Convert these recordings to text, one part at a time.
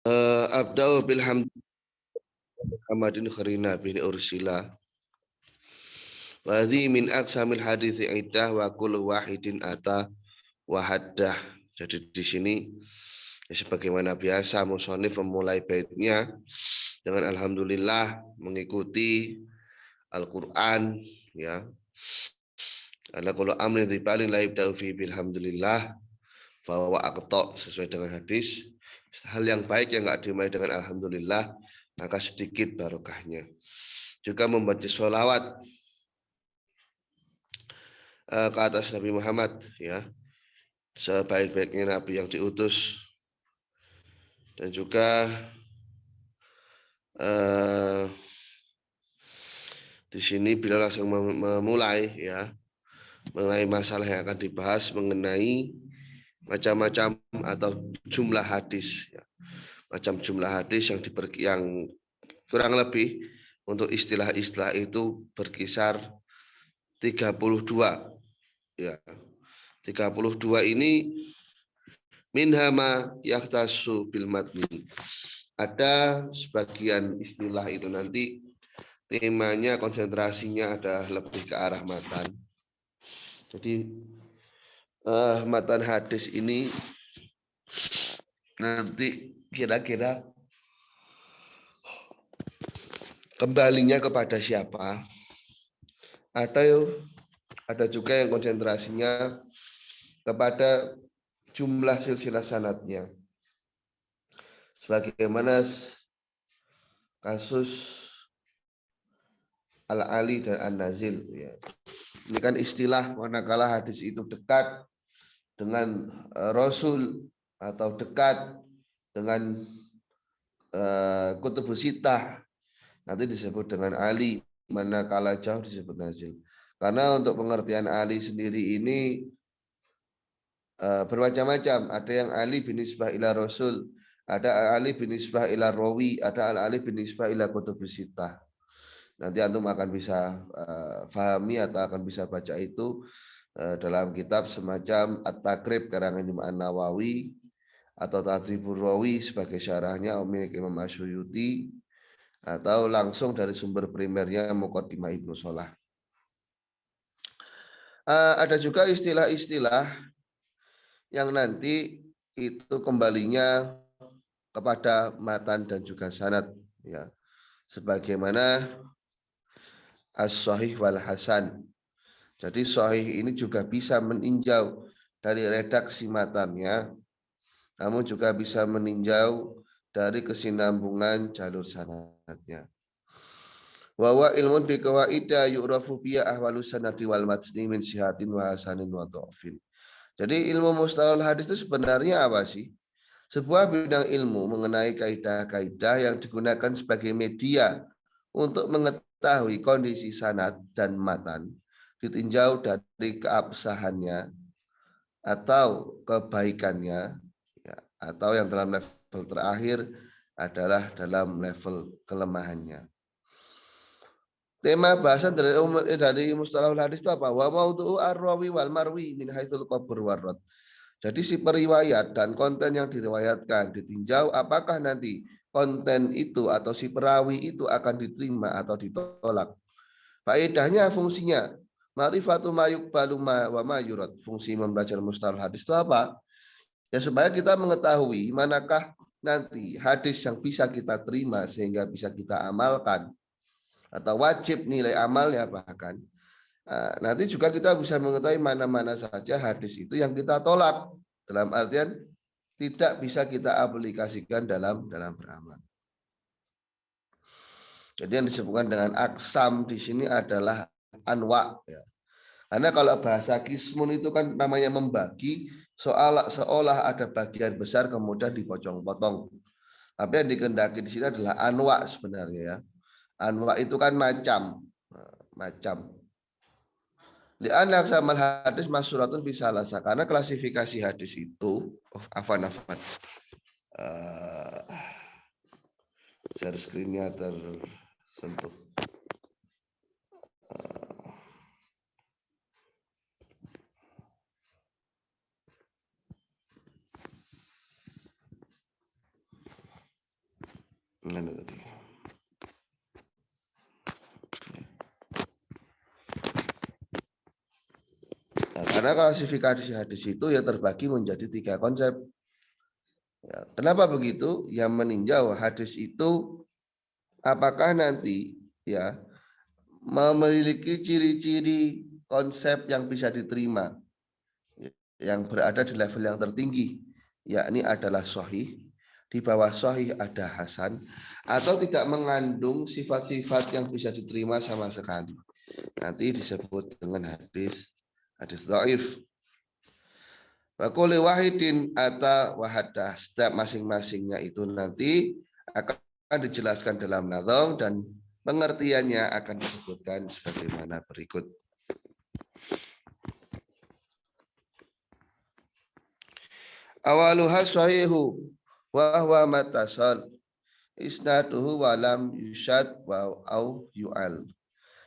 Abda'u bilhamdi Muhammadin kharina bin ursila wa hadhi min aqsamil hadithi aidah wa kullu wahidin ata wa haddah. Jadi di sini ya, sebagaimana biasa musonif memulai baitnya dengan alhamdulillah, mengikuti Al-Qur'an, ya. Karena kalau amri paling la ibda'u fi bilhamdulillah bahwa aqta, sesuai dengan hadis, hal yang baik yang enggak dimulai dengan alhamdulillah maka sedikit barokahnya. Juga membaca sholawat ke atas Nabi Muhammad, ya, sebaik-baiknya Nabi yang diutus. Dan juga di sini bila langsung memulai, ya, mengenai masalah yang akan dibahas mengenai macam-macam atau jumlah hadis, ya. Macam jumlah hadis yang kurang lebih untuk istilah-istilah itu berkisar 32, ya. 32 ini minhama yahtasu bil matni. Ada sebagian istilah itu nanti temanya, konsentrasinya ada lebih ke arah matan. Jadi matan hadis ini nanti kira-kira kembalinya kepada siapa? Ada juga yang konsentrasinya kepada jumlah silsilah sanadnya. Sebagaimana kasus Al-Ali dan An-Nazil, ya. Ini kan istilah manakala hadis itu dekat dengan Rasul atau dekat dengan Kutubus Sittah, nanti disebut dengan Ali, manakala jauh disebut Nazil. Karena untuk pengertian Ali sendiri ini bermacam-macam. Ada yang Ali bin nisbah ila Rasul, ada Ali bin nisbah ila Rawi, ada Ali bin nisbah ila Kutubus Sittah. Nanti antum akan bisa fahami atau akan bisa baca itu dalam kitab semacam At-Takrib karangan Imam An-Nawawi atau Tadribur Rawi sebagai syarahnya milik Imam Asyuyuti, atau langsung dari sumber primernya Muqaddimah Ibnu Shalah. Ada juga istilah-istilah yang nanti itu kembalinya kepada matan dan juga sanad, ya. Sebagaimana as-sahih wal hasan. Jadi sahih ini juga bisa meninjau dari redaksi matannya, namun juga bisa meninjau dari kesinambungan jalur sanadnya. Wa ilmun bi qawaida yu'rafu biya ahwalus sanadi wal matni min sihatin wa hasanin wa dhafin. Jadi ilmu mustalahul hadis itu sebenarnya apa sih? Sebuah bidang ilmu mengenai kaidah-kaidah yang digunakan sebagai media untuk mengetahui kondisi sanad dan matan, ditinjau dari keabsahannya atau kebaikannya, ya, atau yang dalam level terakhir adalah dalam level kelemahannya. Tema bahasan dari mustalahul hadis itu apa? Wa maudu'u ar-rawi wal marwi min haitsul qabr warad. Jadi si periwayat dan konten yang diriwayatkan ditinjau apakah nanti konten itu atau si perawi itu akan diterima atau ditolak. Faedahnya, fungsinya ma'rifatu ma yuqbalu wa ma yurad. Fungsi membaca mustalahul hadis itu apa? Ya supaya kita mengetahui manakah nanti hadis yang bisa kita terima sehingga bisa kita amalkan atau wajib nilai amalnya bahkan. Nanti juga kita bisa mengetahui mana-mana saja hadis itu yang kita tolak, dalam artian tidak bisa kita aplikasikan dalam beramal. Jadi yang disebutkan dengan aksam di sini adalah anwa, ya. Karena kalau bahasa kismun itu kan namanya membagi, seolah ada bagian besar kemudian dipotong-potong. Tapi yang dikehendaki di sini adalah anwa sebenarnya, ya. Anwa itu kan macam. Li'anna aksamal hadis masyuratun fi salasa, karena klasifikasi hadis itu afan. Share screen-nya tersentuh. Nah, karena klasifikasi hadis itu ya terbagi menjadi 3 konsep. Ya, kenapa begitu? Yang meninjau hadis itu apakah nanti ya memiliki ciri-ciri konsep yang bisa diterima, yang berada di level yang tertinggi, yakni adalah sahih, di bawah sahih ada hasan, atau tidak mengandung sifat-sifat yang bisa diterima sama sekali. Nanti disebut dengan hadis dhaif. Wa kulli wahidin ata wahadah, setiap masing-masingnya itu nanti akan dijelaskan dalam nazam dan pengertiannya akan disebutkan sebagaimana berikut. Awaluha sahihu wa huwa matasal isnaduhu walam yushad wa au yu'al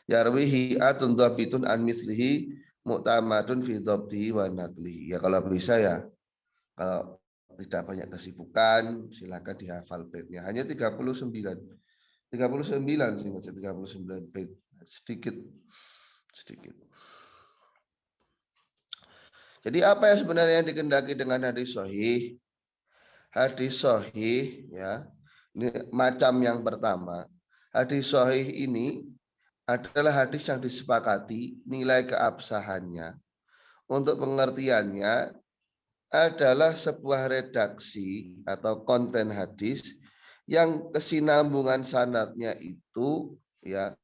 yarwihi atun dhabitun an mithlihi mu'tamadun fi dhabtihi wa naqlihi. Ya kalau bisa ya, kalau tidak banyak kesibukan silakan dihafal baitnya, hanya 39 sih, 39 bait, sedikit. Jadi apa yang sebenarnya dikehendaki dengan hadis sahih? Hadis sahih ya, ini macam yang pertama. Hadis sahih ini adalah hadis yang disepakati nilai keabsahannya untuk pengertiannya adalah sebuah redaksi atau konten hadis yang kesinambungan sanadnya itu ya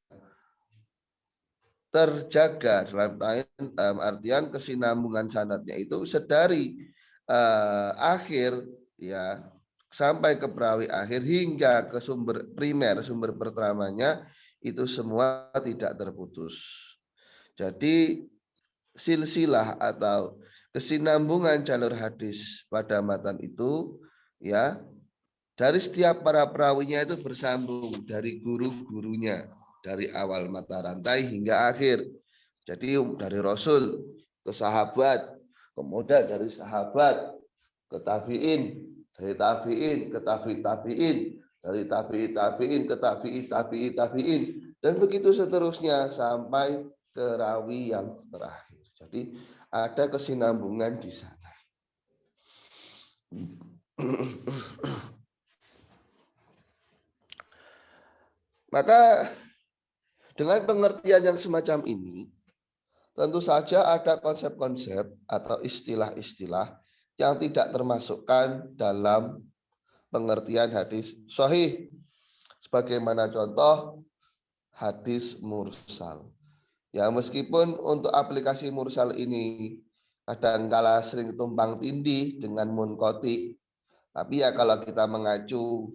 terjaga, dalam artian kesinambungan sanadnya itu sedari akhir ya sampai ke perawi akhir hingga ke sumber primer, sumber pertamanya itu semua tidak terputus. Jadi silsilah atau kesinambungan jalur hadis pada matan itu ya dari setiap para perawinya itu bersambung dari guru-gurunya, dari awal mata rantai hingga akhir. Jadi dari Rasul ke sahabat, kemudian dari sahabat ke tabi'in, dari tabi'in ke tabi'in, dari tabi'in ke tabi'in, dan begitu seterusnya sampai ke rawi yang terakhir. Jadi ada kesinambungan di sana. Maka dengan pengertian yang semacam ini, tentu saja ada konsep-konsep atau istilah-istilah yang tidak termasukkan dalam pengertian hadis sahih. Sebagaimana contoh hadis mursal. Ya meskipun untuk aplikasi mursal ini kadangkala sering tumpang tindih dengan munqati, tapi ya kalau kita mengacu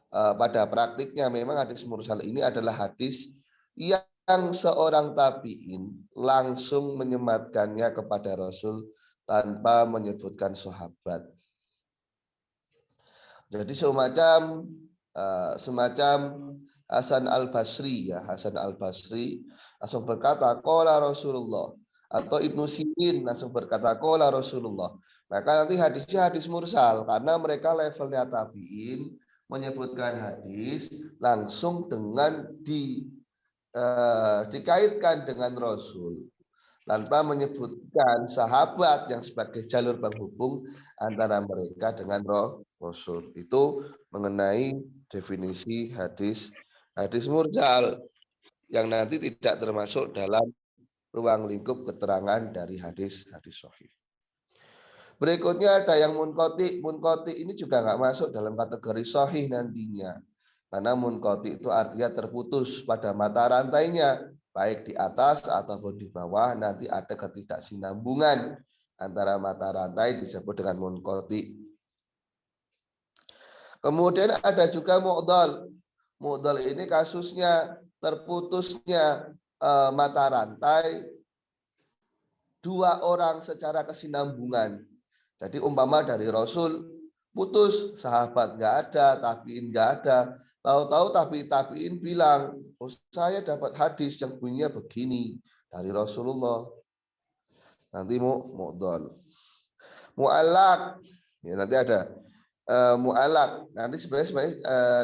pada praktiknya memang hadis mursal ini adalah hadis yang seorang tabi'in langsung menyematkannya kepada Rasul tanpa menyebutkan sahabat. Jadi semacam Hasan Al-Basri ya, Hasan Al-Basri langsung berkata qala Rasulullah, atau Ibnu Sirin langsung berkata qala Rasulullah. Maka nanti hadisnya hadis mursal karena mereka levelnya tabi'in menyebutkan hadis langsung dengan dikaitkan dengan Rasul tanpa menyebutkan sahabat yang sebagai jalur penghubung antara mereka dengan Rasul. Itu mengenai definisi hadis mursal yang nanti tidak termasuk dalam ruang lingkup keterangan dari hadis sahih. Berikutnya ada yang munqati. Munqati ini juga nggak masuk dalam kategori sahih nantinya. Karena munqati itu artinya terputus pada mata rantainya, baik di atas ataupun di bawah, nanti ada ketidaksinambungan antara mata rantai disebut dengan munqati. Kemudian ada juga mu'dhal. Mu'dhal ini kasusnya terputusnya mata rantai dua orang secara kesinambungan. Jadi umpama dari Rasul putus, sahabat nggak ada, tabiin nggak ada. Tahu-tahu tabiin bilang, oh, saya dapat hadis yang bunyinya begini dari Rasulullah. Nanti mu'dhal. Mu'allaq, ya nanti ada mu'alak. Sebenarnya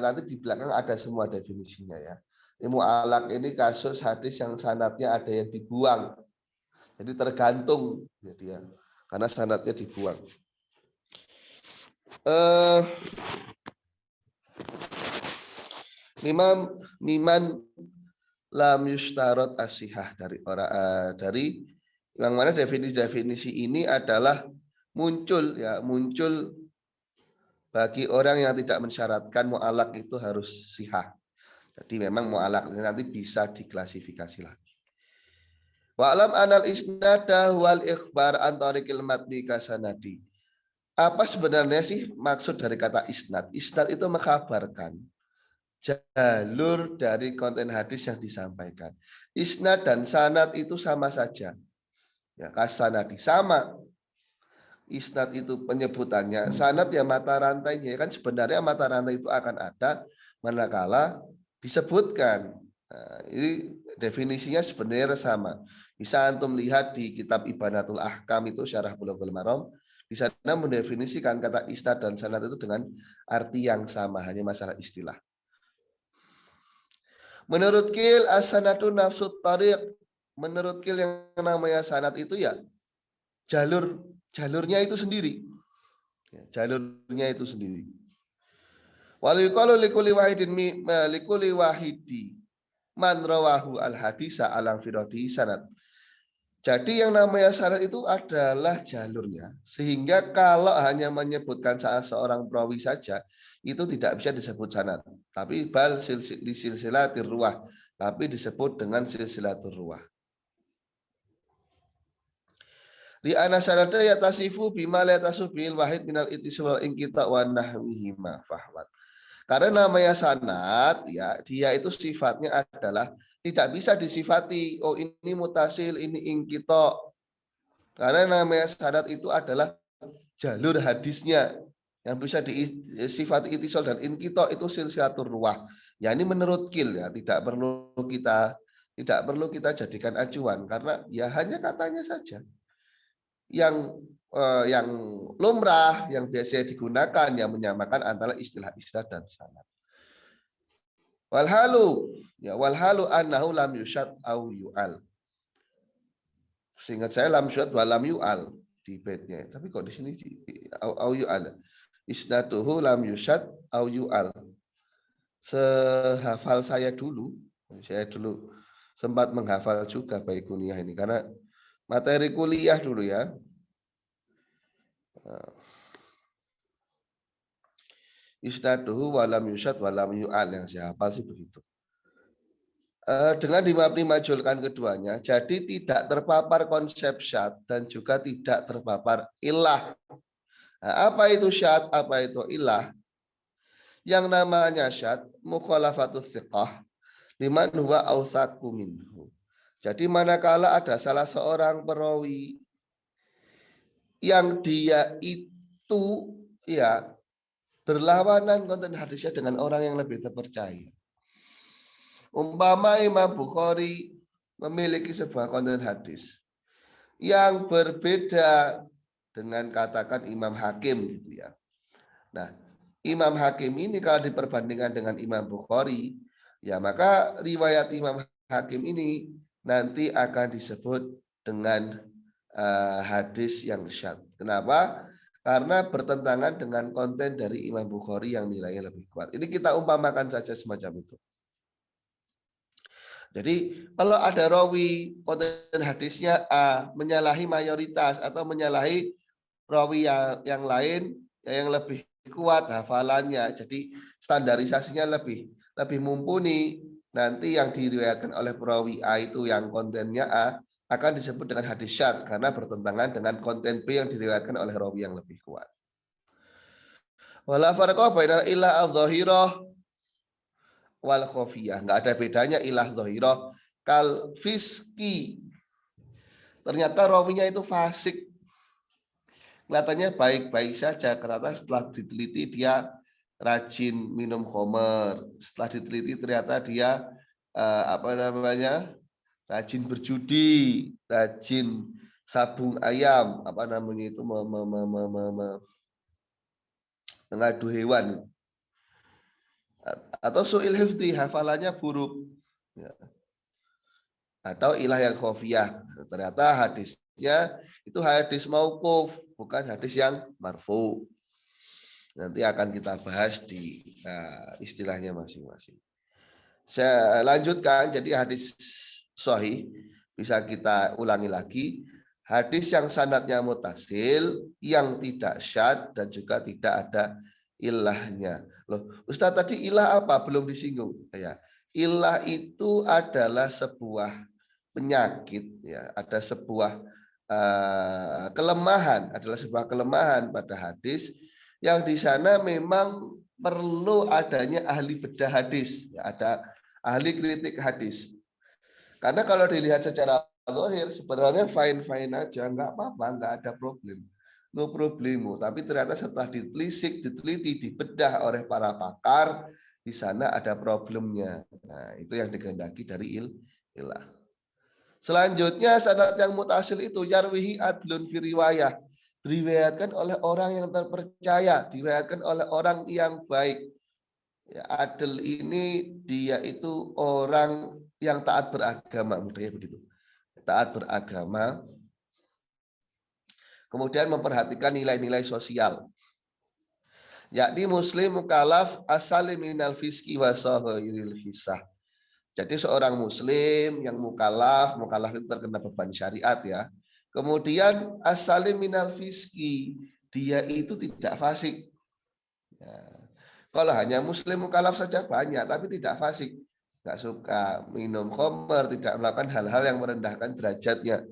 nanti di belakang ada semua definisinya ya. Mu'alak ini kasus hadis yang sanadnya ada yang dibuang. Jadi tergantung jadi ya, karena sanadnya dibuang. Miman lam yustarot asihah dari orang dari yang mana definisi ini adalah muncul bagi orang yang tidak mensyaratkan mu'alak itu harus sihah. Jadi memang mu'alak ini nanti bisa diklasifikasi lagi. Wa'lam anal isnada wal ikhbar antarikil matni kasanadi. Apa sebenarnya sih maksud dari kata isnad? Isnad itu mengkabarkan jalur dari konten hadis yang disampaikan. Isnad dan sanad itu sama saja. Ya, kasanadi sama. Isnad itu penyebutannya, sanad ya mata rantainya. Kan sebenarnya mata rantai itu akan ada manakala disebutkan. Nah, ini definisinya sebenarnya sama. Bisa antum lihat di kitab Ibanatul Ahkam itu Syarah Bulughul Maram. Di sana mendefinisikan kata isnad dan sanad itu dengan arti yang sama, hanya masalah istilah. Menurut Qil as-sanadu nafsut tariq. Menurut Qil yang namanya sanad itu ya jalurnya itu sendiri. Jalurnya itu sendiri. Walau likuli wahidi man rawahu al hadisa alam firodi sanad. Jadi yang namanya sanad itu adalah jalurnya. Sehingga kalau hanya menyebutkan salah seorang perawi saja, itu tidak bisa disebut sanad. Tapi bal silsilatir ruwah. Tapi disebut dengan silsilatur ruwah. Di ana sanada ya tasifu bima la tasuf bil wahid minal ittisal inqita wa nahwihi ma fahwat. Karena namanya sanad ya, dia itu sifatnya adalah tidak bisa disifati oh ini mutasil, ini inqita. Karena namanya sanad itu adalah jalur hadisnya yang bisa disifati ittisal dan inqita itu silsilatur ruwah. Ya ini menurut Qil ya, tidak perlu kita jadikan acuan karena ya hanya katanya saja. Yang lumrah, yang biasa digunakan yang menyamakan antara istilah isnad dan sanad. Walhalu annahu lam yusyad au yu'al. Seingat saya lam yusyad wa lam yu'al di baitnya. Tapi kok di sini au yu'al. Isnaduhu lam yusyad au yu'al. Sehafal saya dulu sempat menghafal juga baik kuliah ini karena materi kuliah dulu ya. Isnaduhu walam yusyad walam yu'al, yang saya hafal sih begitu. Dengan dimajulkan keduanya, jadi tidak terpapar konsep syad dan juga tidak terpapar ilah. Nah, apa itu syad, apa itu ilah? Yang namanya syad mukhalafatus thiqah liman huwa awsaku minhu. Jadi manakala ada salah seorang perawi yang dia itu ya berlawanan konten hadisnya dengan orang yang lebih terpercaya. Umpama Imam Bukhari memiliki sebuah konten hadis yang berbeda dengan katakan Imam Hakim gitu ya. Nah, Imam Hakim ini kalau diperbandingkan dengan Imam Bukhari, ya maka riwayat Imam Hakim ini nanti akan disebut dengan hadis yang syadz. Kenapa? Karena bertentangan dengan konten dari Imam Bukhari yang nilainya lebih kuat. Ini kita umpamakan saja semacam itu. Jadi kalau ada rawi konten hadisnya A menyalahi mayoritas atau menyalahi rawi yang lain yang lebih kuat hafalannya, jadi standarisasinya lebih mumpuni, nanti yang diriwayatkan oleh perawi A itu yang kontennya A akan disebut dengan hadis syadz karena bertentangan dengan konten B yang diriwayatkan oleh rawi yang lebih kuat. Wala farqa bainal illa adh-dhahirah wal khofiyah. Nggak ada bedanya ilah dhahirah kal fiski. Ternyata rawinya itu fasik. Kelihatannya baik-baik saja karena setelah diteliti dia rajin minum khamar. Setelah diteliti ternyata dia rajin berjudi, rajin sabung ayam, mengadu hewan. Atau su'il hifdi, hafalannya buruk. Ya. Atau ilah yang khofiyah. Ternyata hadisnya itu hadis mauquf, bukan hadis yang marfu. Nanti akan kita bahas di istilahnya masing-masing. Saya lanjutkan, jadi hadis sahih bisa kita ulangi lagi. Hadis yang sanadnya mutasil, yang tidak syad dan juga tidak ada ilahnya. Loh, Ustaz tadi ilah apa? Belum disinggung. Ya, ilah itu adalah sebuah penyakit, ya, ada sebuah kelemahan, adalah sebuah kelemahan pada hadis yang di sana memang perlu adanya ahli bedah hadis, ya, ada ahli kritik hadis. Karena kalau dilihat secara zahir sebenarnya fine aja, nggak apa-apa, nggak ada problem, no problemo. Tapi ternyata setelah ditelisik, diteliti, dibedah oleh para pakar, di sana ada problemnya. Nah, itu yang dikehendaki dari ilah. Selanjutnya sanad yang mutasil itu yarwihi adlun fi riwayah, diriwayatkan oleh orang yang terpercaya, diriwayatkan oleh orang yang baik. Ya, adil ini dia itu orang yang taat beragama, mudahnya begitu. Taat beragama, kemudian memperhatikan nilai-nilai sosial. Yakni muslim mukallaf asalim minal fiski wa sahiril hisah. Jadi seorang muslim yang mukallaf itu terkena beban syariat ya. Kemudian asalim minal fiski, dia itu tidak fasik. Ya. Kalau hanya muslim mukallaf saja banyak, tapi tidak fasik. Nggak suka minum khamr, tidak melakukan hal-hal yang merendahkan derajatnya.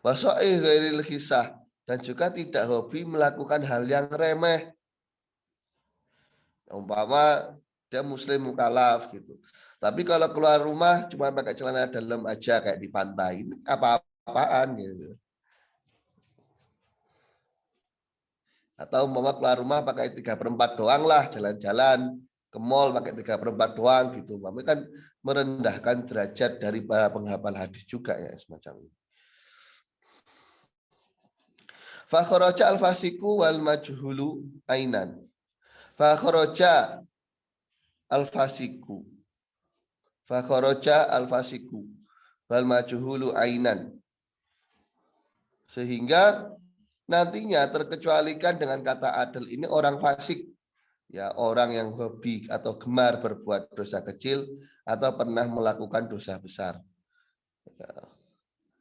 Waso'i ghairil hisah, dan juga tidak hobi melakukan hal yang remeh. Umpama dia muslim mukallaf gitu. Tapi kalau keluar rumah cuma pakai celana dalam aja kayak di pantai, ini apa-apaan gitu. Atau umpama keluar rumah pakai 3/4 doang lah, jalan-jalan ke mall pakai 3/4 doang gitu. Umpama kan merendahkan derajat dari para penghafal hadis juga ya semacam ini. Fa kharaja al-fasiku wal majhulu ainan. Fa kharaja al-fasiku. Fa kharaja al-fasiku wal majhulu ainan. Sehingga nantinya terkecualikan dengan kata adil ini orang fasik, ya, orang yang hobi atau gemar berbuat dosa kecil atau pernah melakukan dosa besar. Ya.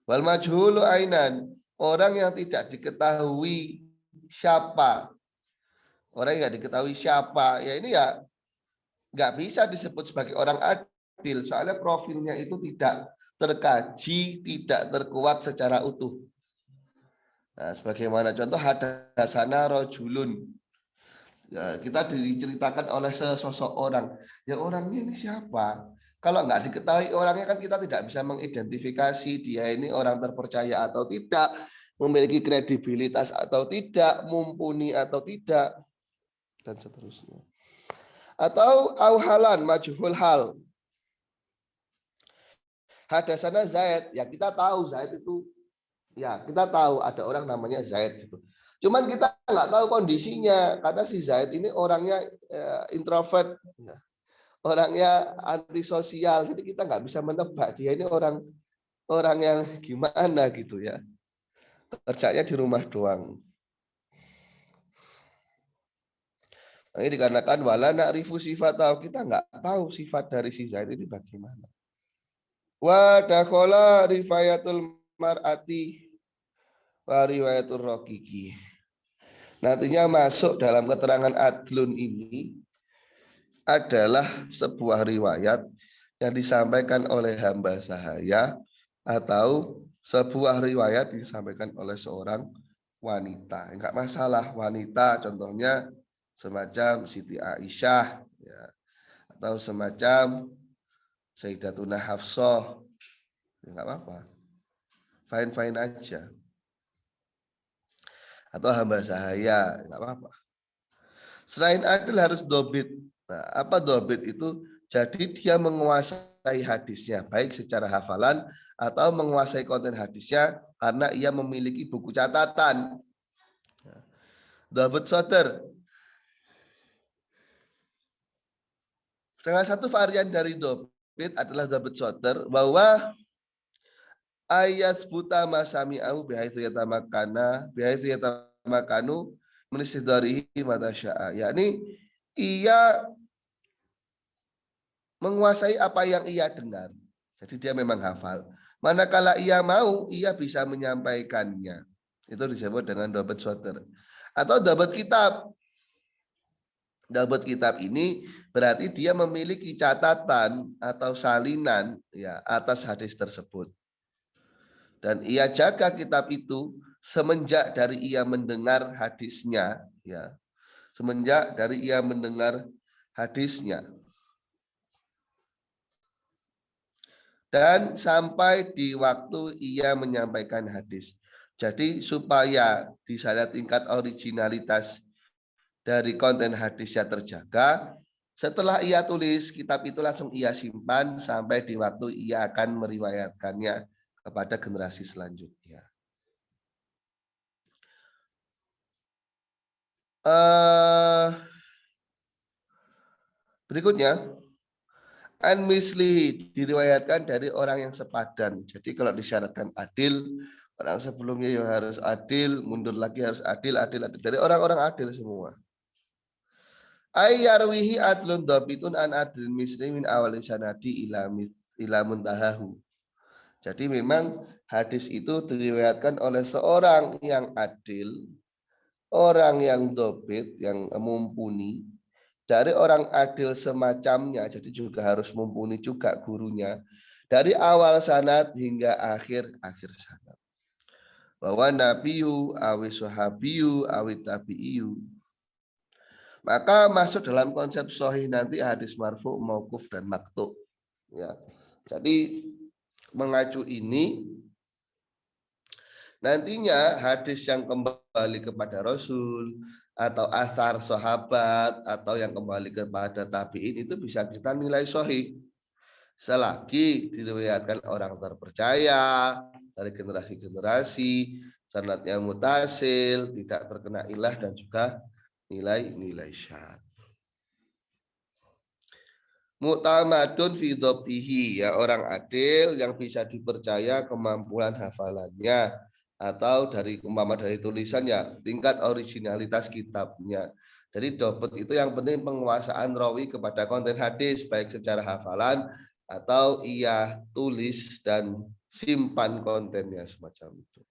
Wal majhulu ainan, orang yang tidak diketahui siapa. Orang yang tidak diketahui siapa, ya ini ya nggak bisa disebut sebagai orang adil, soalnya profilnya itu tidak terkaji, tidak terkuak secara utuh. Nah, sebagaimana contoh hadasana rojulun. Ya, kita diceritakan oleh sesosok orang. Ya orangnya ini siapa? Kalau nggak diketahui orangnya kan kita tidak bisa mengidentifikasi dia ini orang terpercaya atau tidak, memiliki kredibilitas atau tidak, mumpuni atau tidak, dan seterusnya. Atau auhalan majhul hal. Hadasana Zaid, ya kita tahu Zaid itu, ya kita tahu ada orang namanya Zaid gitu. Cuman kita nggak tahu kondisinya karena si Zaid ini orangnya introvert, orangnya antisosial, jadi kita nggak bisa menebak dia ini orang yang gimana gitu ya. Kerjanya di rumah doang. Ini dikarenakan wala na'rifu sifat, tahu kita nggak tahu sifat dari si Zaid ini bagaimana. Wa dakhala rifayatul mar'ati wa riwayatul raqiqi. Nantinya masuk dalam keterangan adlun ini adalah sebuah riwayat yang disampaikan oleh hamba sahaya atau sebuah riwayat disampaikan oleh seorang wanita. Enggak masalah wanita, contohnya semacam Siti Aisyah ya, atau semacam Sayyidatuna Hafsah. Enggak apa-apa. Fine aja. Atau hamba sahaya, enggak apa-apa. Selain adil harus dobit. Nah, apa dobit itu? Jadi dia menguasai hadisnya, baik secara hafalan atau menguasai konten hadisnya karena ia memiliki buku catatan. Dobit soter, Salah satu varian dari dobit adalah dobit soter, bahwa ayat buta masami'au bihaitu yatamakanu menisidarihi mata sya'a. Yakni ia menguasai apa yang ia dengar. Jadi dia memang hafal. Manakala ia mau, ia bisa menyampaikannya. Itu disebut dengan dobit soter. Atau dobit kitab. Dobit kitab ini berarti dia memiliki catatan atau salinan ya atas hadis tersebut. Dan ia jaga kitab itu semenjak dari ia mendengar hadisnya, ya. Semenjak dari ia mendengar hadisnya. Dan sampai di waktu ia menyampaikan hadis. Jadi supaya di sana tingkat originalitas dari konten hadisnya terjaga, setelah ia tulis kitab itu langsung ia simpan sampai di waktu ia akan meriwayatkannya kepada generasi selanjutnya. Berikutnya, an-misli diriwayatkan dari orang yang sepadan. Jadi kalau disyaratkan adil, orang sebelumnya ya harus adil, mundur lagi harus adil. Dari orang-orang adil semua. Ayyarwihi adlun dhabitun an adlin misli min awali sanadi ila muntahahu. Jadi memang hadis itu diriwayatkan oleh seorang yang adil, orang yang dhabit, yang mumpuni, dari orang adil semacamnya, jadi juga harus mumpuni juga gurunya, dari awal sanad hingga akhir sanad. Bahwa nabiyu, awi sahabiyu, awi tabi'iyu. Maka masuk dalam konsep sahih nanti hadis marfu, mauquf dan maqtu. Ya. Jadi mengacu ini nantinya hadis yang kembali kepada Rasul atau asar sahabat atau yang kembali kepada tabi'in itu bisa kita nilai sahih selagi diriwayatkan orang terpercaya dari generasi-generasi, sanadnya mutasil, tidak terkena ilah dan juga nilai-nilai syad. Mu'tamadun fi dhabtihi, ya orang adil yang bisa dipercaya kemampuan hafalannya atau dari umpama dari tulisannya, tingkat originalitas kitabnya. Jadi dobet itu yang penting penguasaan rawi kepada konten hadis baik secara hafalan atau ia tulis dan simpan kontennya semacam itu.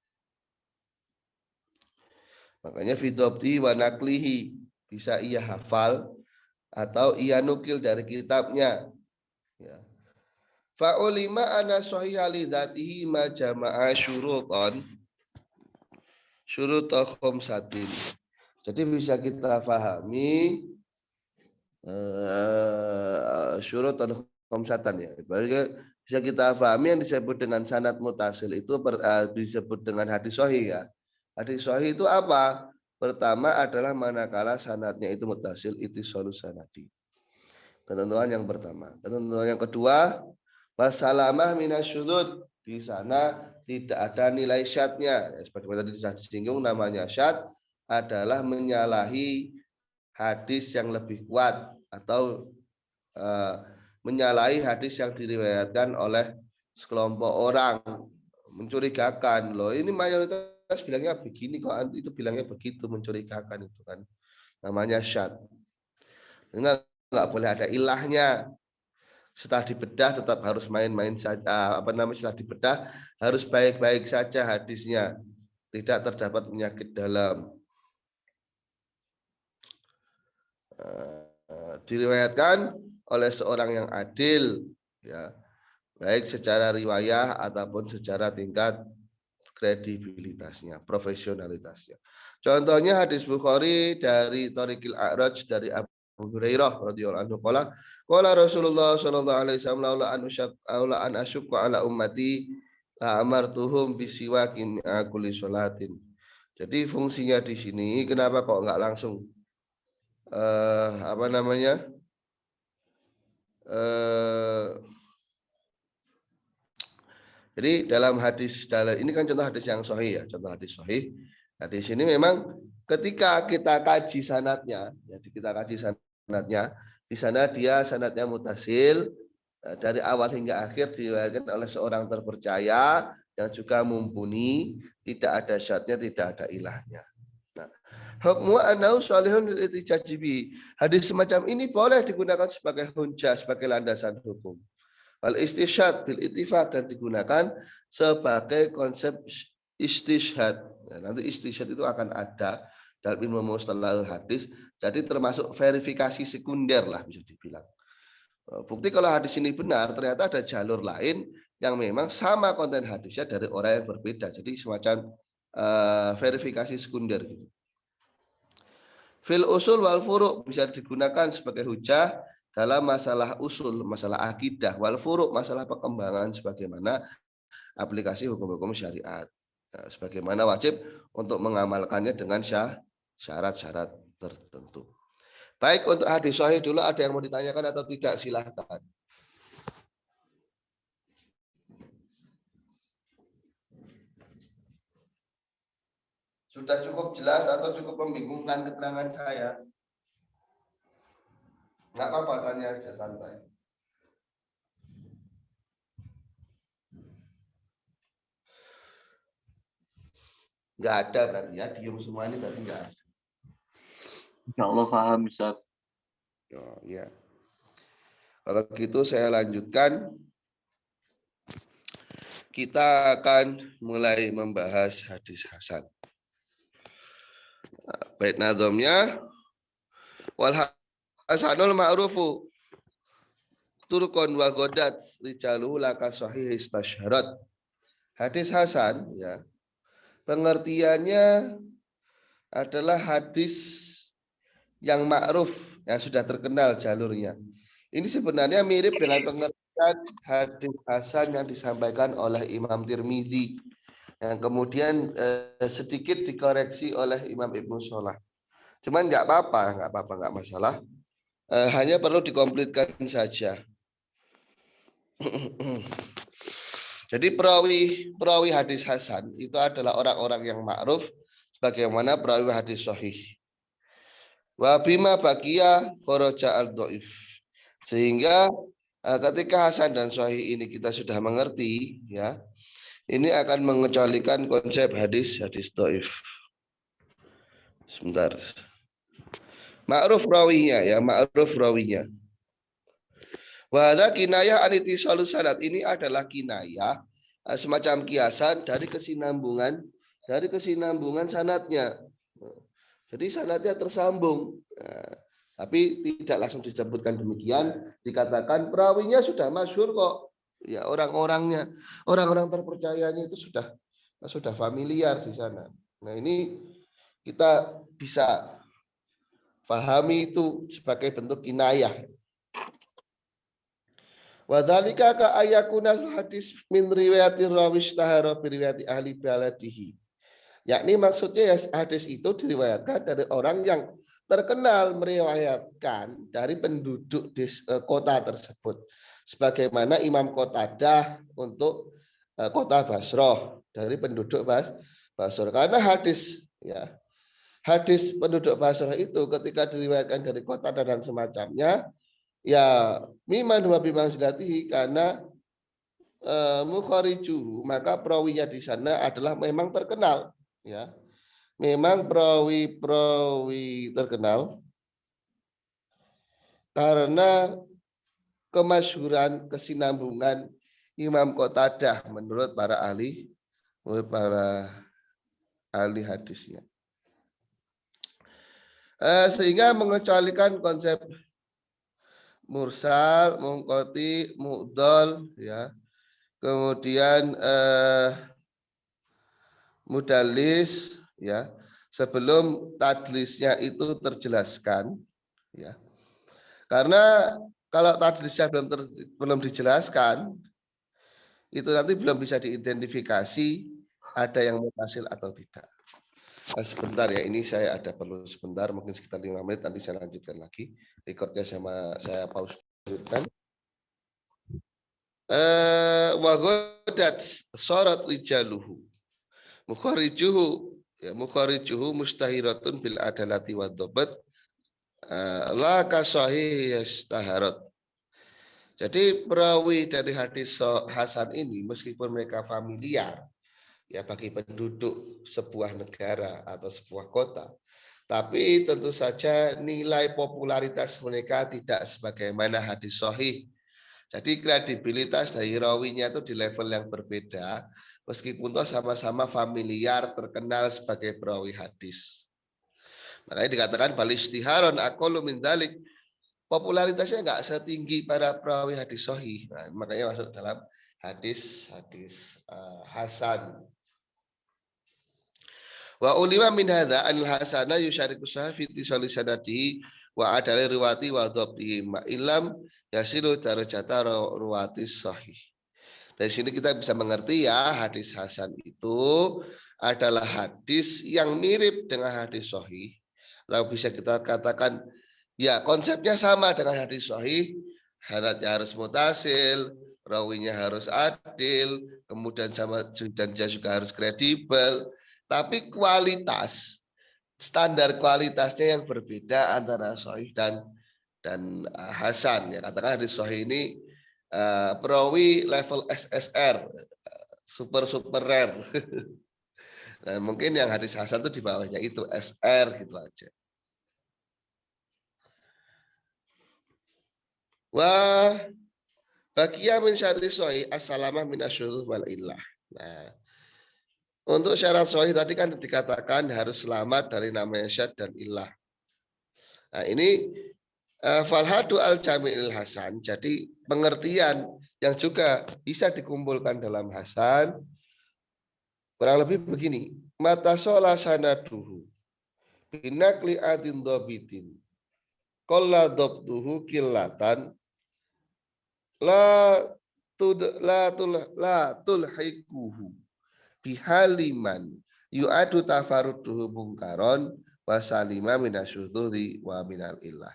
Makanya fi dhabti wa naqlihi, bisa ia hafal atau ia nukil dari kitabnya. Ya. Fa'ulima ana sahih lidatihi ma jama'a syurutan khamsatin. Jadi bisa kita pahami syurutan khamsatan ya. Bisa kita pahami yang disebut dengan sanad mutasil itu disebut dengan hadis sahih ya. Hadis sahih itu apa? Pertama adalah manakala sanadnya itu mutasil, ittisalus sanadi. Ketentuan yang pertama. Ketentuan yang kedua, wasalamah minasyudud. Di sana tidak ada nilai syadnya. Seperti tadi disinggung, namanya syad adalah menyalahi hadis yang lebih kuat atau menyalahi hadis yang diriwayatkan oleh sekelompok orang, mencurigakan. Loh, ini mayoritas bilangnya begini kok, itu bilangnya begitu, mencurigakan itu kan. Namanya syad. Nggak boleh ada ilahnya. Setelah dibedah tetap harus main-main saja. Setelah dibedah harus baik-baik saja hadisnya, tidak terdapat penyakit dalam. Diriwayatkan oleh seorang yang adil, ya, baik secara riwayah ataupun secara tingkat kredibilitasnya, profesionalitasnya. Contohnya hadis Bukhari dari Thariqil A'raj dari Abu Hurairah radhiyallahu anhu qala Rasulullah sallallahu alaihi wasallam laula an asyqa ala ummati la amartuhum bisiwakin kulli salatin. Jadi fungsinya di sini kenapa kok enggak langsung jadi dalam hadis ini kan contoh hadis yang sahih ya, contoh hadis sahih. Nah, di sini memang ketika kita kaji sanadnya, jadi kita kaji sanadnya, Di sana dia sanadnya mutasil, dari awal hingga akhir diriwayatkan oleh seorang terpercaya yang juga mumpuni, tidak ada syadnya, tidak ada ilahnya. Nah, hukmu annahu shalihun lil ihtijaji bi. Hadis semacam ini boleh digunakan sebagai hujjah, sebagai landasan hukum. Wal istishhad bil ittifaq, dan digunakan sebagai konsep istishhad. Nah, nanti istishhad itu akan ada dalam ilmu mustalah hadis. Jadi termasuk verifikasi sekunder lah bisa dibilang. Bukti kalau hadis ini benar, ternyata ada jalur lain yang memang sama konten hadisnya dari orang yang berbeda. Jadi semacam verifikasi sekunder gitu. Fil usul wal furu' bisa digunakan sebagai hujah dalam masalah usul, masalah akidah, wal furu', masalah perkembangan sebagaimana aplikasi hukum-hukum syariat. Nah, sebagaimana wajib untuk mengamalkannya dengan syarat-syarat tertentu. Baik, untuk hadis sahih dulu, ada yang mau ditanyakan atau tidak? Silahkan. Sudah cukup jelas atau cukup membingungkan keterangan saya? Nggak apa-apa, tanya aja santai. Nggak ada berarti ya, diem semua ini berarti nggak ada. Insya Allah paham, Ustaz. Oh, ya. Kalau gitu saya lanjutkan. Kita akan mulai membahas hadis hasan. Bait nazamnya, wal hasanul ma'rufu turqon wa godat rijaluhu laka sahih istashharat. Hadis hasan, ya, pengertiannya adalah hadis yang ma'ruf, yang sudah terkenal jalurnya. Ini sebenarnya mirip dengan pengertian hadis hasan yang disampaikan oleh Imam Tirmidzi, yang kemudian sedikit dikoreksi oleh Imam Ibnu Shalah. Cuman nggak apa-apa, nggak masalah. Hanya perlu dikomplitkan saja. Jadi perawi hadis hasan itu adalah orang-orang yang ma'ruf sebagaimana perawi hadis sahih. Wa bima baqiya kharaja al-dhaif. Sehingga ketika hasan dan sahih ini kita sudah mengerti, ya, ini akan mengecualikan konsep hadis dhaif. Sebentar. Ma'ruf rawinya, ya, ma'ruf rawinya. Wa hadza kinayah anitisalus sanad. Ini adalah kinayah, semacam kiasan dari kesinambungan sanadnya. Jadi sanadnya tersambung. Nah, tapi tidak langsung disebutkan demikian, dikatakan perawinya sudah masyhur kok. Ya, orang-orangnya, orang-orang terpercayanya itu sudah familiar di sana. Nah, ini kita bisa pahami itu sebagai bentuk kinayah. Wa dzalika ka ayakuna hadis min riwayatir rawi tahara bi riwayati ahli baladihi. Yakni maksudnya ya, hadis itu diriwayatkan dari orang yang terkenal meriwayatkan dari penduduk kota tersebut. Sebagaimana Imam Qatadah untuk kota Basrah, dari penduduk Basrah. Karena hadis, ya, hadis penduduk Basrah itu ketika diriwayatkan dari kota dan semacamnya, ya, miman wa bimanzilatihi, karena mukhariju, maka perawinya di sana adalah memang terkenal, ya, memang perawi terkenal karena kemasyhuran kesinambungan Imam Qatadah menurut para ahli hadisnya, sehingga mengecualikan konsep mursal, munqati, mu'dhal, ya. Kemudian mudallis, ya, sebelum tadlisnya itu terjelaskan, ya. Karena kalau tadlisnya belum dijelaskan, itu nanti belum bisa diidentifikasi ada yang mutasil atau tidak. Sebentar ya, ini saya ada perlu sebentar, mungkin sekitar 5 menit, nanti saya lanjutkan lagi. Recordnya saya pause kan. Wagodat sorot rijaluhu mukharijuhu, ya, mukharijuhu mustahiratun bil adalati wa dhabat La kasohi yastaharot. Jadi perawi dari hadis Hasan ini meskipun mereka familiar ya bagi penduduk sebuah negara atau sebuah kota, tapi tentu saja nilai popularitas mereka tidak sebagaimana hadis sahih. Jadi kredibilitas dari rawinya itu di level yang berbeda meskipun toh sama-sama familiar terkenal sebagai perawi hadis. Makanya dikatakan balistiharon aqallu min dalik. Popularitasnya nggak setinggi para perawi hadis sahih. Nah, makanya masuk dalam hadis Hasan. Wa ulima min hadza al hasana yusyariku sahih fi sanadi wa adali riwati wa dhabti ma ilam yasilu darajata riwati sahih. Dari sini kita bisa mengerti ya hadis Hasan itu adalah hadis yang mirip dengan hadis sahih. Lalu bisa kita katakan ya konsepnya sama dengan hadis sahih, syaratnya harus mutasil, rawinya harus adil, kemudian sama dan juga harus kredibel, tapi standar kualitasnya yang berbeda antara sahih dan Hasan. Ya katakan hadis sahih ini perawi level SSR, super rare. Nah, mungkin yang hadis Hasan itu di bawahnya itu SR gitu aja. Wah, bagian min syarti sahih as-salamah min asyudzuz wal illah. Nah, untuk syarat sahih tadi kan dikatakan harus selamat dari namanya syad dan illah. Nah, ini falhadu al-jami'il hasan. Jadi pengertian yang juga bisa dikumpulkan dalam Hasan kurang lebih begini. Mata sholah sanaduhu binakli adin dobitin kolla dobduhu killatan la tulhikuhu bihaliman yu'adu tafaruduhu mungkaron wasalima minasyudhuri wa minal illah.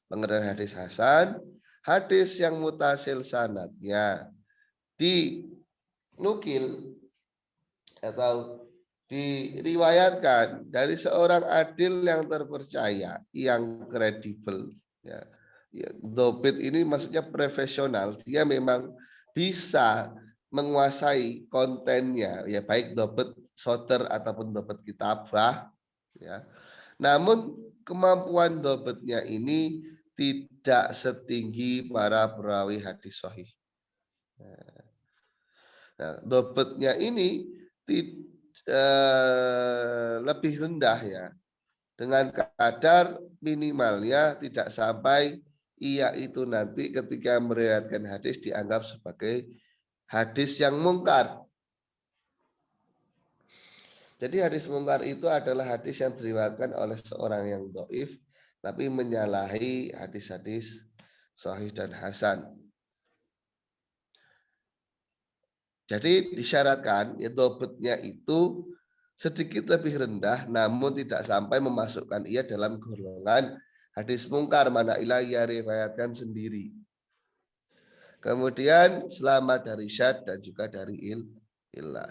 Pengertian hadis Hasan, hadis yang mutasil sanadnya dinukil atau diriwayatkan dari seorang adil yang terpercaya, yang kredibel. Ya. Dobit ini maksudnya profesional, dia memang bisa menguasai kontennya, ya baik dobit soter ataupun dobit kitabah. Ya. Namun kemampuan dobitnya ini tidak setinggi para perawi hadis sahih. Nah, dobitnya ini lebih rendah ya, dengan kadar minimalnya tidak sampai ia itu nanti ketika meriwayatkan hadis dianggap sebagai hadis yang mungkar. Jadi hadis mungkar itu adalah hadis yang diriwayatkan oleh seorang yang dhaif tapi menyalahi hadis-hadis sahih dan hasan. Jadi disyaratkan ya dobetnya itu sedikit lebih rendah namun tidak sampai memasukkan ia dalam golongan hadis mungkar mana ilah ia riwayatkan sendiri. Kemudian selamat dari syad dan juga dari illah.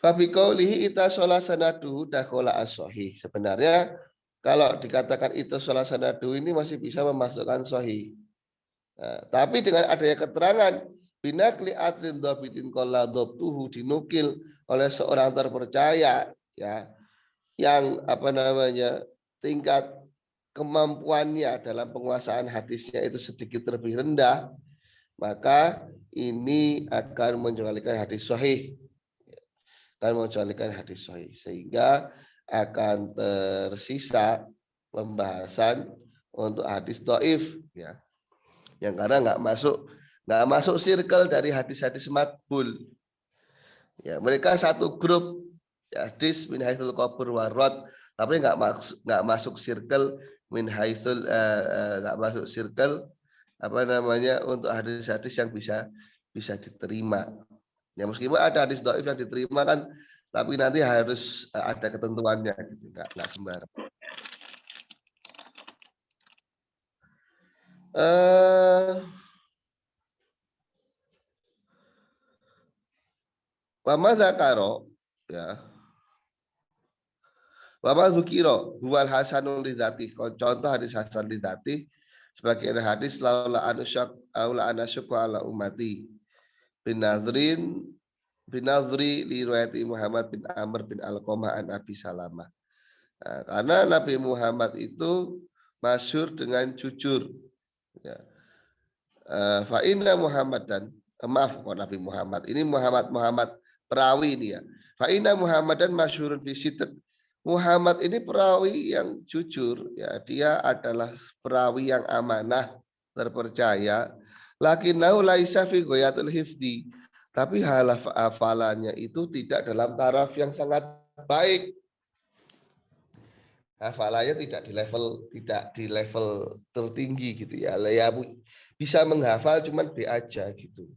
Fabi qaulihi ita sholah sanadu dakhala as-sahih. Sebenarnya kalau dikatakan itu sholah sanadu ini masih bisa memasukkan sahih. Nah, tapi dengan adanya keterangan binakli atrin dhabitin qalla dhabtuhu dinukil oleh seorang terpercaya ya yang tingkat kemampuannya dalam penguasaan hadisnya itu sedikit lebih rendah, maka ini akan mencualikan hadis sahih. Akan mencualikan hadis sahih sehingga akan tersisa pembahasan untuk hadis dhaif ya. Yang karena nggak masuk circle dari hadis-hadis makbul. Ya, mereka satu grup hadis min haitsul qabr warad, tapi nggak masuk circle min haitsul nggak masuk circle untuk hadis-hadis yang bisa diterima. Ya meskipun ada hadis dhaif yang diterima kan, tapi nanti harus ada ketentuannya gitu, nggak sembarang. Wa madzakaro ya. Wa ma dzukira huwal hasanul lidzati. Contoh hadis hasan lidzati sebagai hadis laula anasyaq ala ummati binadri li riwayati Muhammad bin Amr bin Alqamah an Abi Salamah. Nah, karena Nabi Muhammad itu masyhur dengan jujur. Ya. Fa inna Muhammadan, maaf kok Nabi Muhammad. Ini Muhammad perawi ini ya. Fa inna Muhammadan masyhurun bi sidq. Muhammad ini perawi yang jujur ya, dia adalah perawi yang amanah, terpercaya. Lakinnau laisa fi ghayatil hifdi. Tapi hafalannya itu tidak dalam taraf yang sangat baik. Hafalannya tidak di level tertinggi gitu ya. Ya bisa menghafal cuman B aja gitu.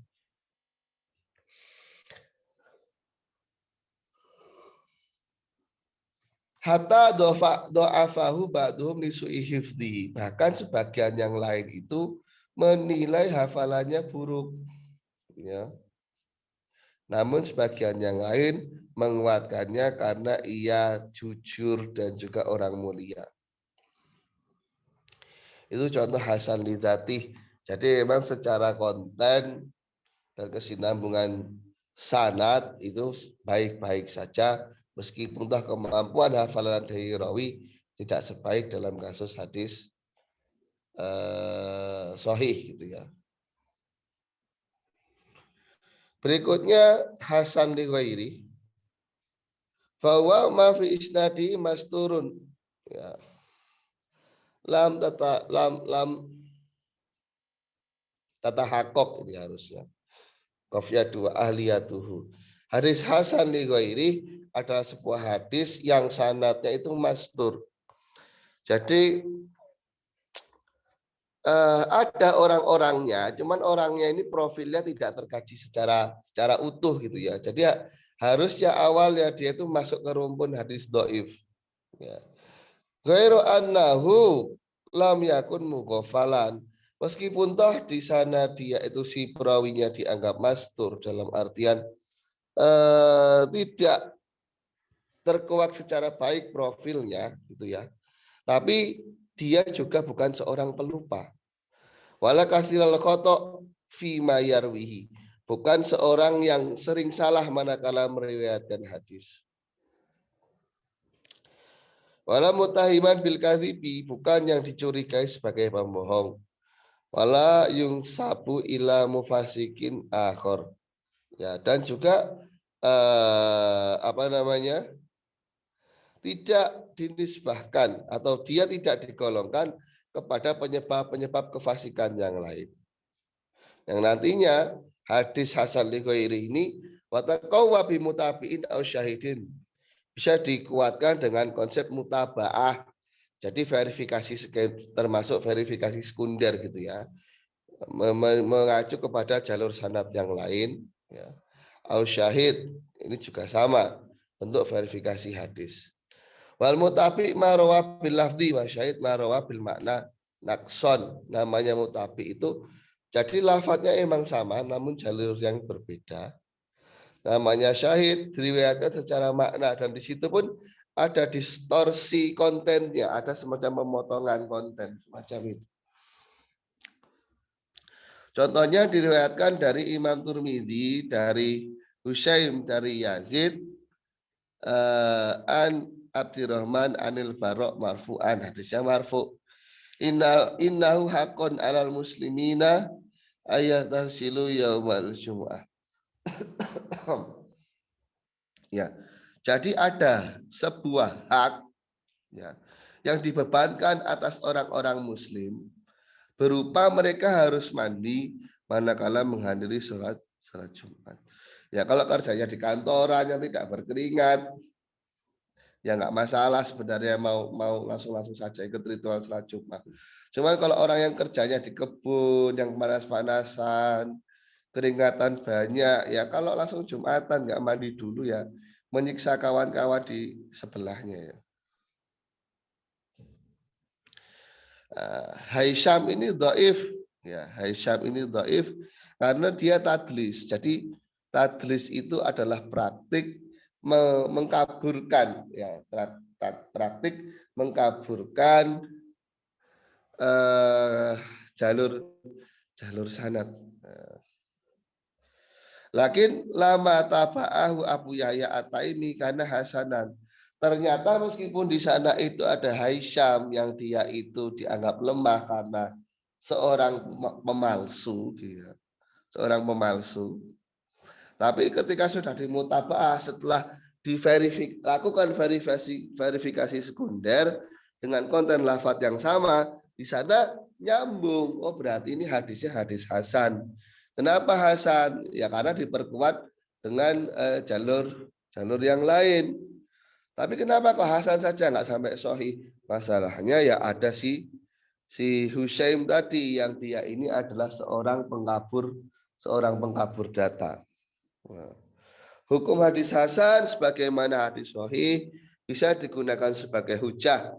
Hatta do'afahu ba'duhum li su'i hifdhi. Bahkan sebagian yang lain itu menilai hafalannya buruk. Ya. Namun sebagian yang lain menguatkannya karena ia jujur dan juga orang mulia. Itu contoh hasan lidzati. Jadi memang secara konten dan kesinambungan sanad itu baik-baik saja meskipun kemampuan hafalan dari rawi tidak sebaik dalam kasus hadis sahih gitu ya. Berikutnya hasan li ghairi. Bahwa ma fi isnadi masturun. Ya. Lam tata hakok ini harusnya. Qafiyah 2 ahliyatuhu. Hadis hasan li ghairi adalah sebuah hadis yang sanadnya itu mastur. Jadi ada orang-orangnya, cuman orangnya ini profilnya tidak terkaji secara utuh gitu ya. Jadi harusnya awalnya dia itu masuk ke rumpun hadis dhaif. Ya. Ghairu annahu lam yakun mughafalan. Meskipun toh di sana dia itu si perawinya dianggap mastur dalam artian tidak terkuak secara baik profilnya gitu ya. Tapi dia juga bukan seorang pelupa. Wala kasirul khata fi ma yarwihi. Bukan seorang yang sering salah manakala meriwayatkan hadis. Wala mutahiman bil kadhibi, bukan yang dicurigai sebagai pembohong. Wala yung sabu ila mufasikin akhor. Ya, dan juga tidak dinisbahkan atau dia tidak digolongkan kepada penyebab-penyebab kefasikan yang lain. Yang nantinya hadis hasan li ghairi ini wataqawwa bi mutabiin au syahidin bisa dikuatkan dengan konsep mutabaah. Jadi verifikasi termasuk verifikasi sekunder gitu ya. Mengacu kepada jalur sanad yang lain ya. Au syahid ini juga sama bentuk verifikasi hadis. Wal mutabi ma rawa bil lafzi wa syahid ma rawa bil makna nakson. Namanya mutabi itu jadi lafadznya emang sama namun jalur yang berbeda. Namanya syahid diriwayatkan secara makna dan di situ pun ada distorsi kontennya, ada semacam pemotongan konten semacam itu. Contohnya diriwayatkan dari Imam Tirmidzi dari Husaim dari Yazid an Abdurrahman anil Barok marfu'an, hadisnya marfu. Innahu haqqun 'alal muslimina ayatasilu yaumal jumu'ah. Ya. Jadi ada sebuah hak ya yang dibebankan atas orang-orang muslim berupa mereka harus mandi manakala menghadiri sholat Jumat. Ya kalau kerjanya di kantoran yang tidak berkeringat ya nggak masalah sebenarnya mau langsung saja ikut ritual sholat Jumat. Cuma kalau orang yang kerjanya di kebun yang panas-panasan, keringatan banyak, ya kalau langsung Jumatan nggak mandi dulu ya menyiksa kawan-kawan di sebelahnya. Haisham ini dhaif, ya Haisham ini dhaif karena dia tadlis. Jadi tadlis itu adalah praktik mengkaburkan ya praktik mengkaburkan jalur sanad. Lakin lama taba'ahu Abu Yahya At-Taimi karena hasanan. Ternyata meskipun di sana itu ada Haisyam yang dia itu dianggap lemah karena seorang pemalsu, gitu. Seorang pemalsu. Tapi ketika sudah dimutaba'ah setelah lakukan verifikasi sekunder dengan konten lafadz yang sama, di sana nyambung. Oh berarti ini hadisnya hadis hasan. Kenapa hasan? Ya karena diperkuat dengan jalur yang lain. Tapi kenapa kok hasan saja nggak sampai sahih? Masalahnya ya ada si Husaim tadi yang dia ini adalah seorang pengkabur data. Nah, hukum hadis hasan sebagaimana hadis sahih bisa digunakan sebagai hujah,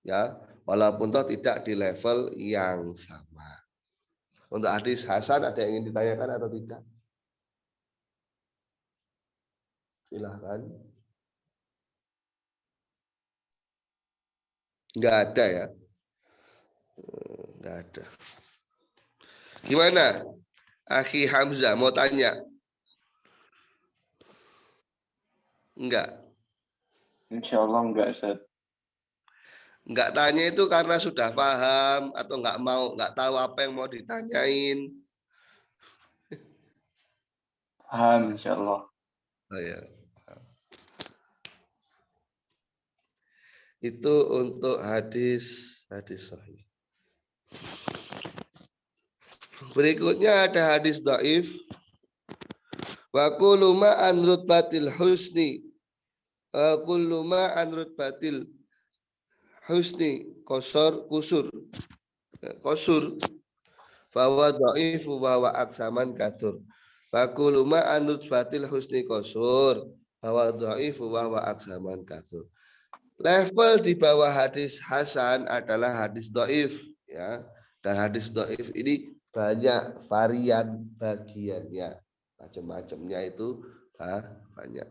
ya, walaupun toh tidak di level yang sama. Untuk hadis hasan ada yang ingin ditanyakan atau tidak? Silahkan. Enggak ada ya? Enggak ada. Gimana? Akhi Hamzah mau tanya? Enggak. Insyaallah enggak, Ustaz. Enggak tanya itu karena sudah paham atau enggak tahu apa yang mau ditanyain? Paham insyaallah. Oh, ya. Itu untuk hadis sahih. Berikutnya ada hadis dhaif. Wa kullu ma an rutbatil husni. Kullu ma an rutbatil husni kusur. Bahwa dhaifu bahwa aksaman katsur. Wa kullu ma an rutbatil husni kusur. Bahwa dhaifu bahwa aksaman katsur. Level di bawah hadis hasan adalah hadis dhaif, ya. Dan hadis dhaif ini banyak varian bagiannya, macam-macamnya itu banyak.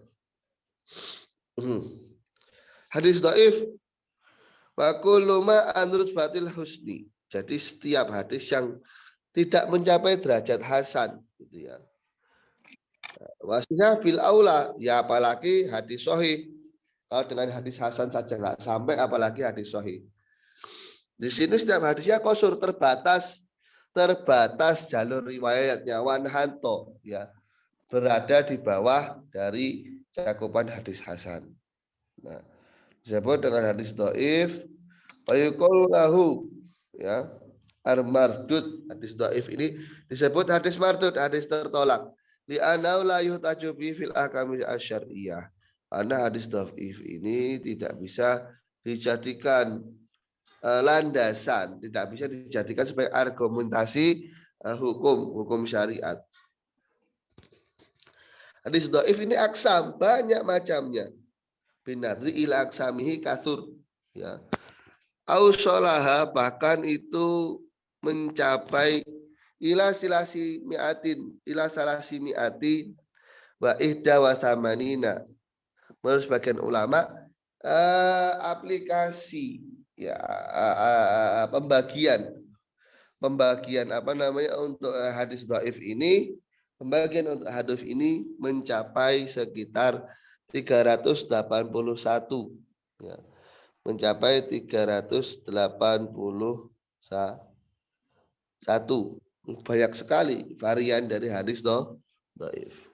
Hadis dhaif wa kullu ma an rutbatil husni. Jadi setiap hadis yang tidak mencapai derajat hasan, gitu ya. Wasnya bil aula, ya apalagi hadis sahih. Kalau dengan hadis hasan saja nggak sampai, apalagi hadis sahih. Di sini setiap hadisnya qasur, terbatas jalur riwayatnya wanhanto, ya, berada di bawah dari cakupan hadis hasan. Nah, disebut dengan hadis dhaif, fayuqalu lahu, ya, mardud. Hadis dhaif ini disebut hadis mardud, hadis tertolak. Li anau la yuhtaju bi fil ahkami asyariyah. Karena hadis dhaif ini tidak bisa dijadikan landasan, tidak bisa dijadikan sebagai argumentasi hukum syariat. Hadis dhaif ini aksam, banyak macamnya. Binadri ila aksamihi katsur, ya. Ausolaha bahkan itu mencapai ila salasi mi'atin wa ihda wa thamanina. Menurut sebagian ulama aplikasi, ya, pembagian apa namanya untuk hadis dhaif ini, pembagian untuk hadis ini mencapai sekitar 381, ya, mencapai 381. Banyak sekali varian dari hadis dhaif.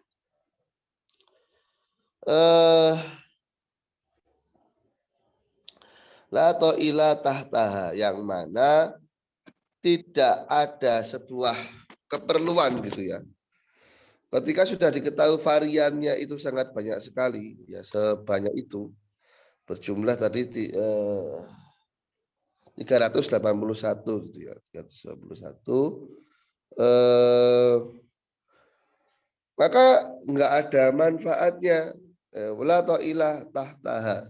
La ta'ila tahtaha, yang mana tidak ada sebuah keperluan, gitu ya. Ketika sudah diketahui variannya itu sangat banyak sekali, ya, sebanyak itu, berjumlah tadi 381, gitu ya, 381. Maka enggak ada manfaatnya wala ta'ila tahtaha,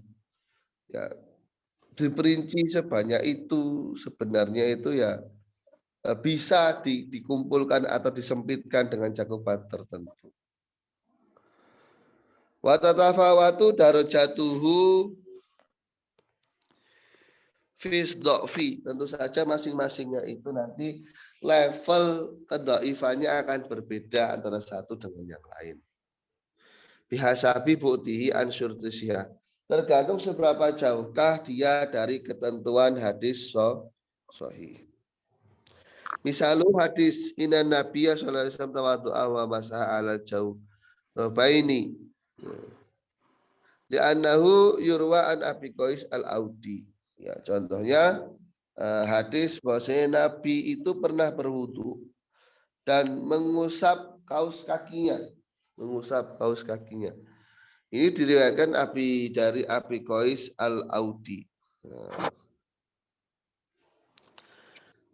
ya, diperinci sebanyak itu, sebenarnya itu ya bisa dikumpulkan atau disempitkan dengan cakupan tertentu. Wa tatafawatu darajatuhu fis do'fi. Tentu saja masing-masingnya itu nanti level kedaifannya akan berbeda antara satu dengan yang lain. Bihasabi bu'tihi an syurtisiyah. Tergantung seberapa jauhkah dia dari ketentuan hadis sahih. Misalnya hadis inna nabiyya sallallahu alaihi wasallam tawaddu'a wa masaha ala jauh robaini. Li'annahu yurwa an Abi Qais al-Audi. Ya, contohnya hadis bahwasanya Nabi itu pernah berwudu dan mengusap kaus kakinya, Ini diriwayatkan dari Abi Qais al-Audi.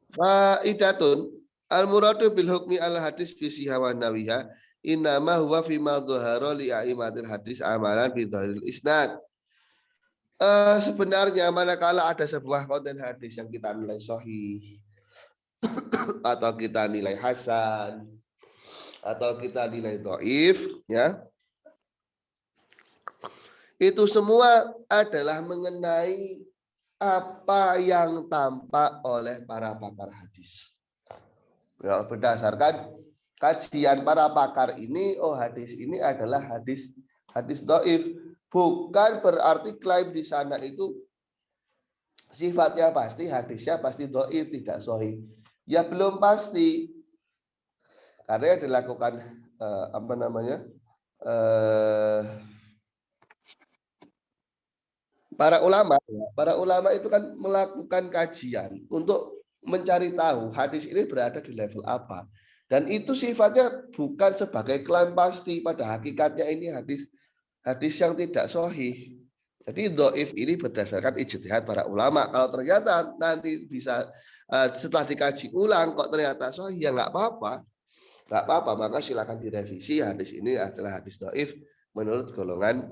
Faidatun al-muradu bil hukmi al hadis bi sihawa nawiha innama huwa fi ma dhahara li aimatil hadis amalan bi dhahiril isnad. Sebenarnya manakala ada sebuah konten hadis yang kita nilai sahih atau kita nilai hasan atau kita nilai dhaif, ya, itu semua adalah mengenai apa yang tampak oleh para pakar hadis. Ya, berdasarkan kajian para pakar ini, hadis ini adalah hadis dhaif. Bukan berarti klaim di sana itu sifatnya pasti, hadisnya pasti dhaif, tidak sahih. Ya belum pasti. Karena yang dilakukan para ulama itu kan melakukan kajian untuk mencari tahu hadis ini berada di level apa. Dan itu sifatnya bukan sebagai klaim pasti, pada hakikatnya ini hadis yang tidak sahih. Jadi dhaif ini berdasarkan ijtihad para ulama. Kalau ternyata nanti bisa setelah dikaji ulang kok ternyata sahih, ya nggak apa-apa, maka silakan direvisi. Hadis ini adalah hadis dhaif menurut golongan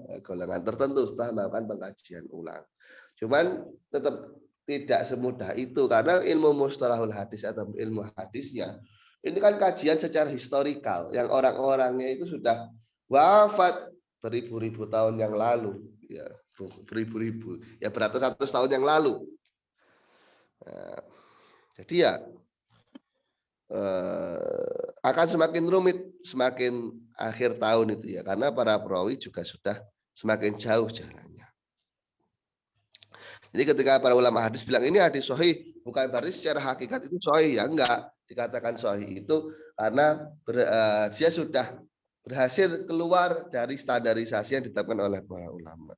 tertentu setelah melakukan pengkajian ulang. Cuman tetap tidak semudah itu, karena ilmu mustalahul hadis atau ilmu hadisnya ini kan kajian secara historikal yang orang-orangnya itu sudah wafat beribu-ribu tahun yang lalu, ya beribu-ribu, ya beratus-ratus tahun yang lalu. Nah, jadi ya akan semakin rumit semakin akhir tahun itu, ya, karena para perawi juga sudah semakin jauh jalannya. Jadi ketika para ulama hadis bilang ini hadis sahih, bukan berarti secara hakikat itu sahih, ya enggak. Dikatakan sahih itu karena dia sudah berhasil keluar dari standarisasi yang ditetapkan oleh para ulama.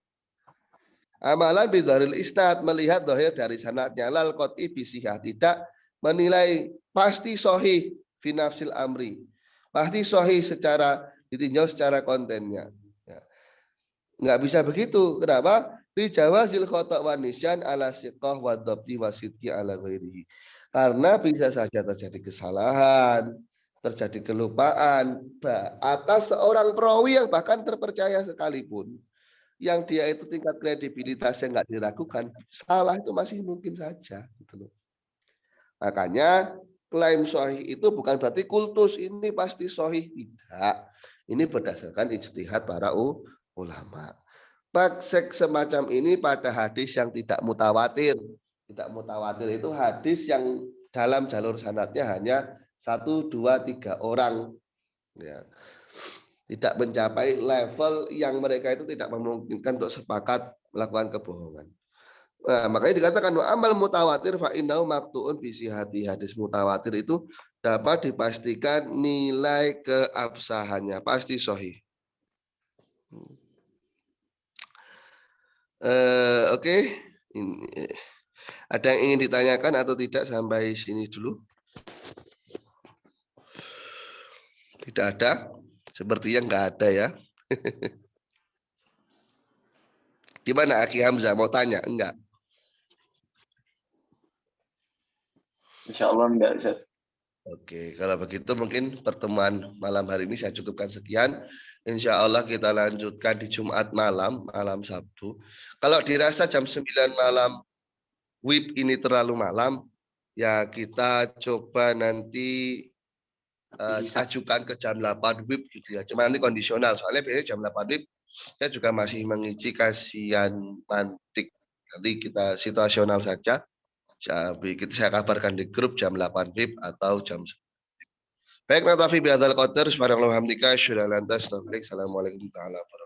Amalan bidharil isnad, melihat zahir dari sanadnya, lal qat'i bisihah, tidak menilai pasti sahih fi nafsil amri, pasti sahih secara ditinjau secara kontennya, ya. Nggak bisa begitu. Kenapa? Di jawazil khata' wa nisyan ala siqah wa dhabti wa sidqi ala ghairihi. Karena bisa saja terjadi kesalahan, terjadi kelupaan atas seorang perawi yang bahkan terpercaya sekalipun, yang dia itu tingkat kredibilitasnya nggak diragukan, salah itu masih mungkin saja, gitu loh. Makanya klaim sahih itu bukan berarti kultus ini pasti sahih, tidak. Ini berdasarkan ijtihad para ulama. Paksek semacam ini pada hadis yang tidak mutawatir. Tidak mutawatir itu hadis yang dalam jalur sanadnya hanya 1, 2, 3 orang, ya. Tidak mencapai level yang mereka itu tidak memungkinkan untuk sepakat melakukan kebohongan. Nah, makanya dikatakan amal mutawatir fa innahu maqtu'un bi sihhati. Hadis mutawatir itu dapat dipastikan nilai keabsahannya pasti sahih. Oke. Ini ada yang ingin ditanyakan atau tidak sampai sini dulu? Tidak ada? Sepertinya nggak ada, ya. Gimana Aki Hamzah, mau tanya? Enggak? Insya Allah enggak, Ustaz. Oke, kalau begitu mungkin pertemuan malam hari ini saya cukupkan sekian. Insya Allah kita lanjutkan di Jumat malam Sabtu. Kalau dirasa jam 9 malam WIB ini terlalu malam, ya kita coba nanti ajukan ke jam 8 WIB gitu ya. Cuma nanti kondisional, soalnya biasanya jam 8 WIB saya juga masih mengisi kasihan mantik. Nanti kita situasional saja. Saya kabarkan di grup jam 8 WIB atau jam. Baik, natafi bihadzal qadar, subhanallah wa bihamdika, asyhadu an la ilaha illa anta, astaghfiruka wa atubu ilaik. Assalamualaikum warahmatullahi wabarakatuh.